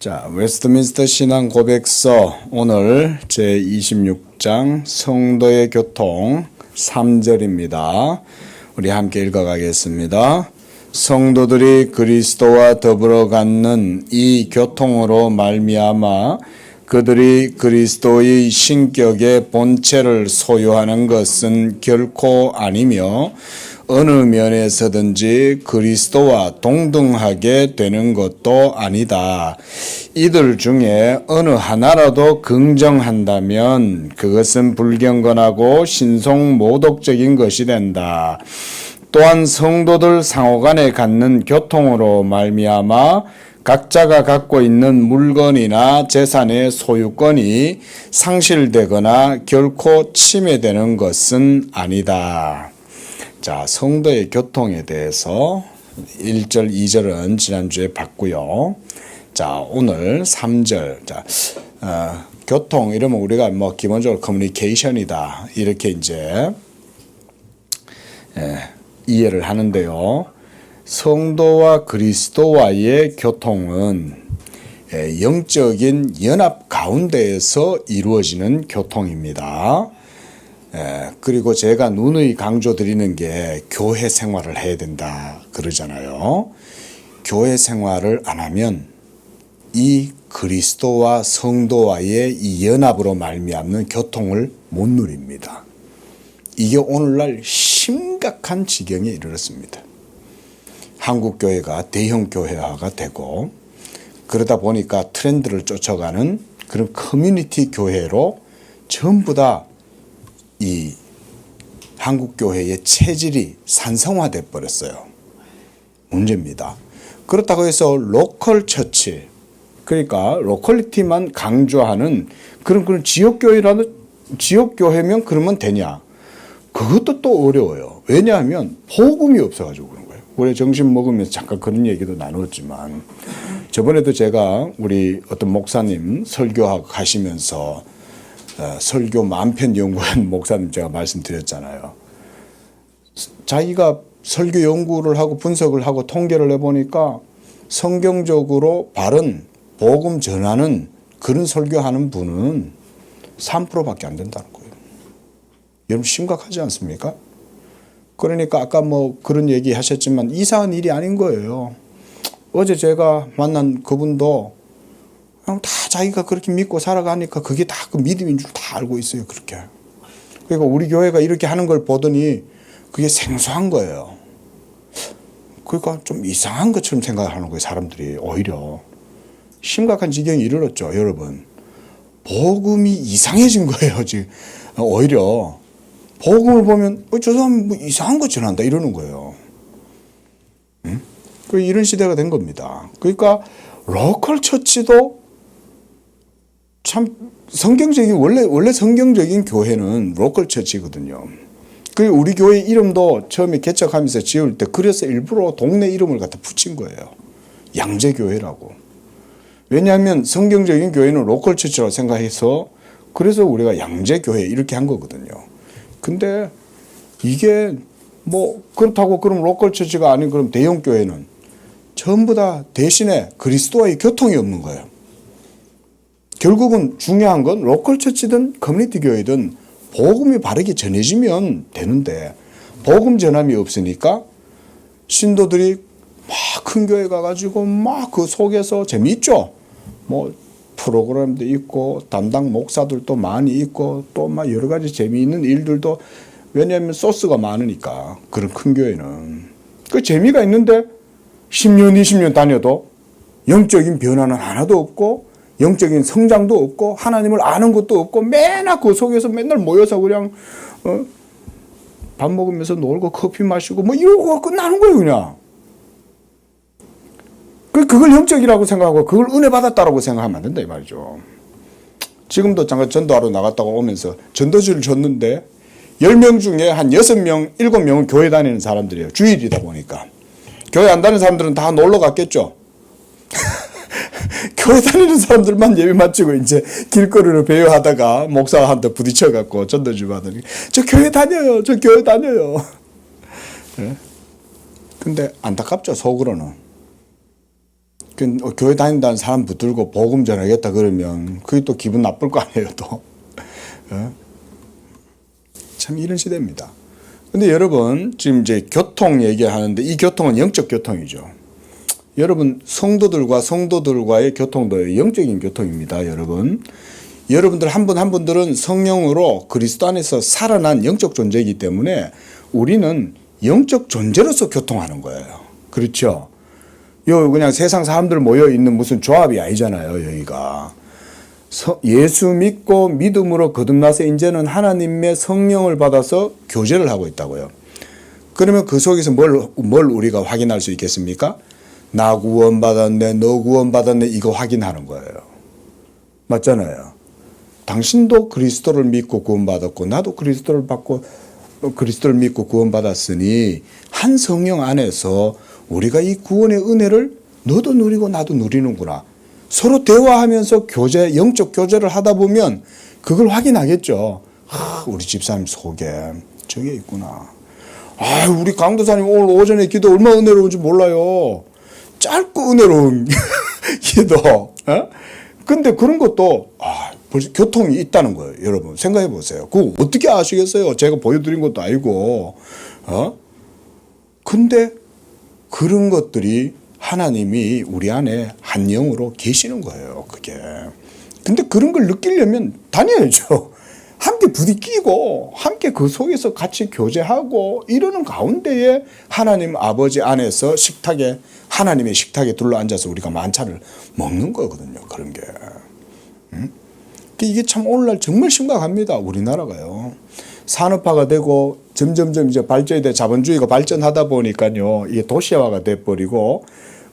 자, 웨스트민스터 신앙 고백서 오늘 제26장 성도의 교통 3절입니다. 우리 함께 읽어가겠습니다. 성도들이 그리스도와 더불어 갖는 이 교통으로 말미암아 그들이 그리스도의 신격의 본체를 소유하는 것은 결코 아니며 어느 면에서든지 그리스도와 동등하게 되는 것도 아니다. 이들 중에 어느 하나라도 긍정한다면 그것은 불경건하고 신송모독적인 것이 된다. 또한 성도들 상호간에 갖는 교통으로 말미암아 각자가 갖고 있는 물건이나 재산의 소유권이 상실되거나 결코 침해되는 것은 아니다. 자, 성도의 교통에 대해서 1절, 2절은 지난주에 봤고요. 자, 오늘 3절. 자, 교통 이러면 우리가 기본적으로 커뮤니케이션이다. 이렇게 이제 이해를 하는데요. 성도와 그리스도와의 교통은 영적인 연합 가운데에서 이루어지는 교통입니다. 그리고 제가 누누이 강조드리는 게 교회 생활을 해야 된다 그러잖아요. 교회 생활을 안 하면 이 그리스도와 성도와의 이 연합으로 말미암는 교통을 못 누립니다. 이게 오늘날 심각한 지경에 이르렀습니다. 한국 교회가 대형 교회화가 되고 그러다 보니까 트렌드를 쫓아가는 그런 커뮤니티 교회로 전부 다 이 한국 교회의 체질이 산성화돼 버렸어요. 문제입니다. 그렇다고 해서 로컬 처치, 그러니까 로컬리티만 강조하는 그런 지역 교회라는 지역 교회면 그러면 되냐? 그것도 또 어려워요. 왜냐하면 복음이 없어가지고 그런 거예요. 우리 점심 먹으면서 잠깐 그런 얘기도 나누었지만 저번에도 제가 우리 어떤 목사님 설교하고 가시면서 설교 만편 연구한 목사님 제가 말씀드렸잖아요. 자기가 설교 연구를 하고 분석을 하고 통계를 해보니까 성경적으로 바른 복음 전하는 그런 설교하는 분은 3%밖에 안 된다는 거예요. 여러분 심각하지 않습니까? 그러니까 아까 그런 얘기 하셨지만 이상한 일이 아닌 거예요. 어제 제가 만난 그분도 그냥 다 자기가 그렇게 믿고 살아가니까 그게 다 그 믿음인 줄 다 알고 있어요. 그렇게. 그러니까 우리 교회가 이렇게 하는 걸 보더니 그게 생소한 거예요. 그러니까 좀 이상한 것처럼 생각하는 거예요. 사람들이 오히려. 심각한 지경에 이르렀죠. 여러분. 복음이 이상해진 거예요. 지금 오히려. 복음을 보면 저 사람 이상한 거 전한다 이러는 거예요. 응? 이런 시대가 된 겁니다. 그러니까 로컬 처치도 참 성경적인 원래 성경적인 교회는 로컬 처치거든요. 그리고 우리 교회 이름도 처음에 개척하면서 지을 때 그래서 일부러 동네 이름을 갖다 붙인 거예요. 양재교회라고. 왜냐하면 성경적인 교회는 로컬 처치라고 생각해서 그래서 우리가 양재교회 이렇게 한 거거든요. 근데 이게 그렇다고 그럼 로컬 처치가 아닌 그럼 대형 교회는 전부 다 대신에 그리스도와의 교통이 없는 거예요. 결국은 중요한 건 로컬 처치든 커뮤니티 교회든 복음이 바르게 전해지면 되는데 복음 전함이 없으니까 신도들이 막 큰 교회 가가지고 막 그 속에서 재미있죠. 프로그램도 있고 담당 목사들도 많이 있고 또 막 여러 가지 재미있는 일들도 왜냐하면 소스가 많으니까 그런 큰 교회는 그 재미가 있는데 10년 20년 다녀도 영적인 변화는 하나도 없고 영적인 성장도 없고 하나님을 아는 것도 없고 맨날 그 속에서 맨날 모여서 그냥 밥 먹으면서 놀고 커피 마시고 이러고 끝나는 거예요. 그냥 그걸 영적이라고 생각하고 그걸 은혜 받았다라고 생각하면 안 된다 이 말이죠. 지금도 잠깐 전도하러 나갔다가 오면서 전도지를 줬는데 10명 중에 한 6명 7명은 교회 다니는 사람들이에요. 주일이다 보니까 교회 안 다니는 사람들은 다 놀러 갔겠죠. 교회 다니는 사람들만 예배 마치고 이제 길거리로 배회하다가 목사한테 부딪혀갖고 전도지 받으니 저 교회 다녀요. 저 교회 다녀요. 네? 근데 안타깝죠. 속으로는. 교회 다닌다는 사람 붙들고 복음 전하겠다 그러면 그게 또 기분 나쁠 거 아니에요, 또. 참 이런 시대입니다. 근데 여러분, 지금 이제 교통 얘기하는데 이 교통은 영적 교통이죠. 여러분, 성도들과의 교통도 영적인 교통입니다, 여러분. 여러분들 한 분 한 분들은 성령으로 그리스도 안에서 살아난 영적 존재이기 때문에 우리는 영적 존재로서 교통하는 거예요. 그렇죠? 그냥 세상 사람들 모여 있는 무슨 조합이 아니잖아요, 여기가. 예수 믿고 믿음으로 거듭나서 이제는 하나님의 성령을 받아서 교제를 하고 있다고요. 그러면 그 속에서 뭘 우리가 확인할 수 있겠습니까? 나 구원받았네, 너 구원받았네, 이거 확인하는 거예요. 맞잖아요. 당신도 그리스도를 믿고 구원받았고, 나도 그리스도를 믿고 구원받았으니, 한 성령 안에서 우리가 이 구원의 은혜를 너도 누리고 나도 누리는구나. 서로 대화하면서 영적 교제를 하다 보면 그걸 확인하겠죠. 우리 집사님 속에 저게 있구나. 우리 강도사님 오늘 오전에 기도 얼마나 은혜로운지 몰라요. 짧고 은혜로운 기도. 근데 그런 것도 벌써 교통이 있다는 거예요. 여러분 생각해 보세요. 그거 어떻게 아시겠어요? 제가 보여드린 것도 아니고. 근데 그런 것들이 하나님이 우리 안에 한 영으로 계시는 거예요. 그게. 근데 그런 걸 느끼려면 다녀야죠. 함께 부딪히고 함께 그 속에서 같이 교제하고 이러는 가운데에 하나님 아버지 안에서 하나님의 식탁에 둘러앉아서 우리가 만찬을 먹는 거거든요. 그런 게. 이게 참 오늘날 정말 심각합니다. 우리나라가요. 산업화가 되고 점점 이제 자본주의가 발전하다 보니까요. 이게 도시화가 돼버리고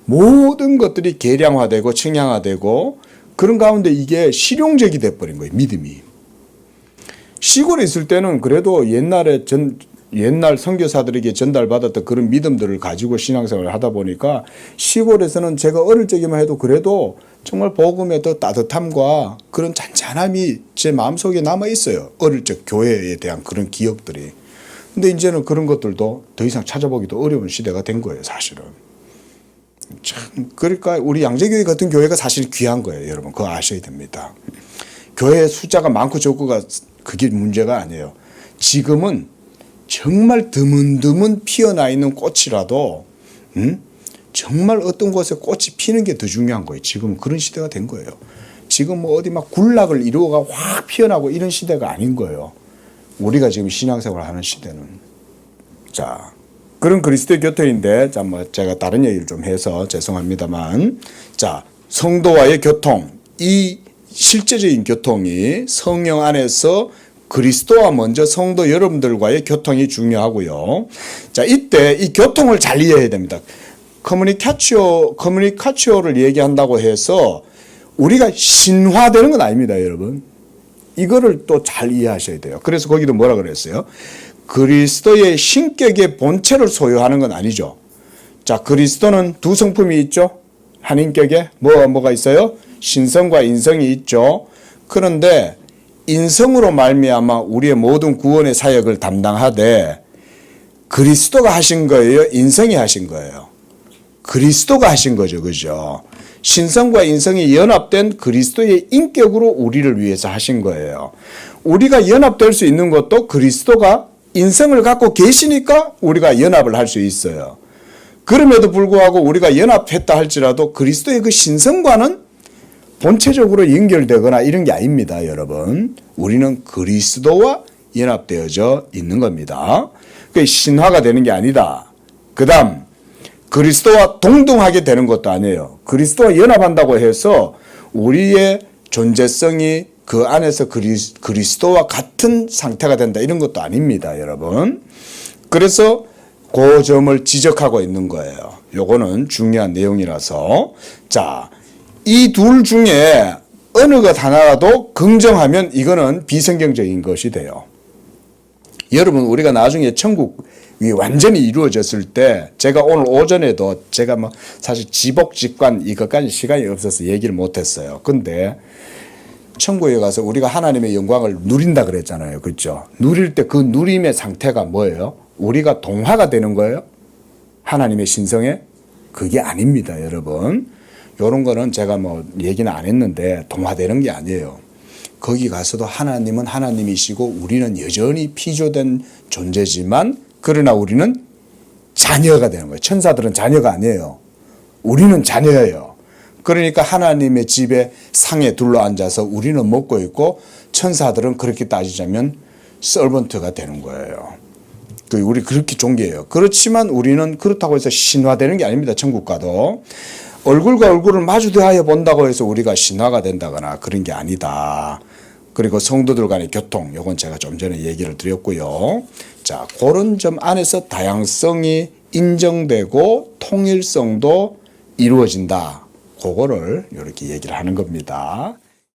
모든 것들이 계량화되고 측량화되고 그런 가운데 이게 실용적이 돼버린 거예요. 믿음이. 시골에 있을 때는 그래도 옛날 선교사들에게 전달받았던 그런 믿음들을 가지고 신앙생활을 하다 보니까 시골에서는 제가 어릴 적에만 해도 그래도 정말 복음의 더 따뜻함과 그런 잔잔함이 제 마음속에 남아 있어요. 어릴 적 교회에 대한 그런 기억들이. 근데 이제는 그런 것들도 더 이상 찾아보기도 어려운 시대가 된 거예요, 사실은. 참, 그러니까 우리 양재교회 같은 교회가 사실 귀한 거예요, 여러분. 그거 아셔야 됩니다. 교회 숫자가 많고 적고가 그게 문제가 아니에요. 지금은 정말 드문드문 피어나 있는 꽃이라도 정말 어떤 곳에 꽃이 피는 게 더 중요한 거예요. 지금 그런 시대가 된 거예요. 지금 뭐 어디 막 군락을 이루어가 확 피어나고 이런 시대가 아닌 거예요. 우리가 지금 신앙생활을 하는 시대는. 자, 그런 그리스도의 교통인데, 제가 다른 얘기를 좀 해서 죄송합니다만, 자, 성도와의 교통, 이 실제적인 교통이 성령 안에서 그리스도와 먼저 성도 여러분들과의 교통이 중요하고요. 자, 이때 이 교통을 잘 이해해야 됩니다. 커뮤니카치오를 얘기한다고 해서 우리가 신화되는 건 아닙니다, 여러분. 이거를 또 잘 이해하셔야 돼요. 그래서 거기도 뭐라 그랬어요? 그리스도의 신격의 본체를 소유하는 건 아니죠. 자, 그리스도는 두 성품이 있죠. 한 인격에 뭐가 있어요? 신성과 인성이 있죠. 그런데 인성으로 말미암아 우리의 모든 구원의 사역을 담당하되 그리스도가 하신 거예요? 인성이 하신 거예요? 그리스도가 하신 거죠. 그죠? 신성과 인성이 연합된 그리스도의 인격으로 우리를 위해서 하신 거예요. 우리가 연합될 수 있는 것도 그리스도가 인성을 갖고 계시니까 우리가 연합을 할 수 있어요. 그럼에도 불구하고 우리가 연합했다 할지라도 그리스도의 그 신성과는 본체적으로 연결되거나 이런 게 아닙니다, 여러분. 우리는 그리스도와 연합되어져 있는 겁니다. 그게 신화가 되는 게 아니다. 그 다음, 그리스도와 동등하게 되는 것도 아니에요. 그리스도와 연합한다고 해서 우리의 존재성이 그 안에서 그리스도와 같은 상태가 된다, 이런 것도 아닙니다, 여러분. 그래서 그 점을 지적하고 있는 거예요. 요거는 중요한 내용이라서. 자, 이 둘 중에 어느 것 하나라도 긍정하면 이거는 비성경적인 것이 돼요. 여러분, 우리가 나중에 천국이 완전히 이루어졌을 때, 제가 오늘 오전에도 제가 사실 지복직관 이것까지 시간이 없어서 얘기를 못했어요. 근데 천국에 가서 우리가 하나님의 영광을 누린다 그랬잖아요. 그렇죠? 누릴 때 그 누림의 상태가 뭐예요? 우리가 동화가 되는 거예요? 하나님의 신성에? 그게 아닙니다, 여러분. 이런 거는 제가 뭐 얘기는 안 했는데 동화되는 게 아니에요. 거기 가서도 하나님은 하나님이시고 우리는 여전히 피조된 존재지만 그러나 우리는 자녀가 되는 거예요. 천사들은 자녀가 아니에요. 우리는 자녀예요. 그러니까 하나님의 집에 상에 둘러앉아서 우리는 먹고 있고 천사들은 그렇게 따지자면 서번트가 되는 거예요. 우리 그렇게 존귀해요. 그렇지만 우리는 그렇다고 해서 신화되는 게 아닙니다. 천국 가도. 얼굴과 얼굴을 마주대하여 본다고 해서 우리가 신화가 된다거나 그런 게 아니다. 그리고 성도들 간의 교통, 요건 제가 좀 전에 얘기를 드렸고요. 자, 그런 점 안에서 다양성이 인정되고 통일성도 이루어진다. 그거를 이렇게 얘기를 하는 겁니다.